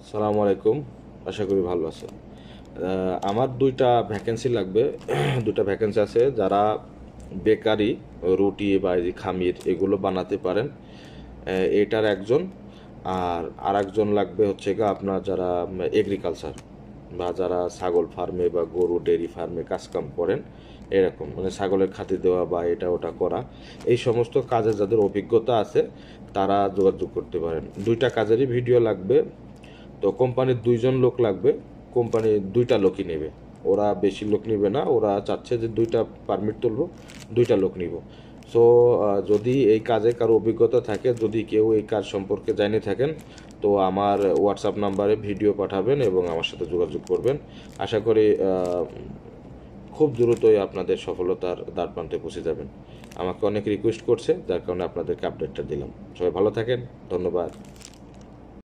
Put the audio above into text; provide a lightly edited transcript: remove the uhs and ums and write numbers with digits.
সালামু আলাইকুম। আশা করি ভালো আছেন। আমার দুইটা ভ্যাকেন্সি লাগবে। দুইটা ভ্যাকেন্সি আছে, যারা বেকারি, রুটি বা এই যে খামির এগুলো বানাতে পারেন, এটার একজন। আর আরেকজন লাগবে হচ্ছে গিয়ে আপনার যারা এগ্রিকালচার বা যারা ছাগল ফার্মে বা গরু ডেয়ারি ফার্মে কাজকাম করেন, এরকম মানে ছাগলের খাদ্য দেওয়া বা এটা ওটা করা, এই সমস্ত কাজে যাদের অভিজ্ঞতা আছে তারা যোগাযোগ করতে পারেন। দুইটা কাজেরই ভিডিও লাগবে। তো কোম্পানির দুইজন লোক লাগবে। কোম্পানি দুইটা লোকই নেবে, ওরা বেশি লোক নেবে না। ওরা চাচ্ছে যে দুইটা পারমিট তুলব, দুইটা লোক নিব। সো যদি এই কাজে কারো অভিজ্ঞতা থাকে, যদি কেউ এই কাজ সম্পর্কে জানিয়ে থাকেন, তো আমার হোয়াটসঅ্যাপ নাম্বারে ভিডিও পাঠাবেন এবং আমার সাথে যোগাযোগ করবেন। আশা করি খুব দ্রুতই আপনাদের সফলতার দ্বারপ্রান্তে পৌঁছে যাবেন। আমাকে অনেক রিকোয়েস্ট করছে, যার কারণে আপনাদেরকে আপডেটটা দিলাম। সবাই ভালো থাকেন, ধন্যবাদ।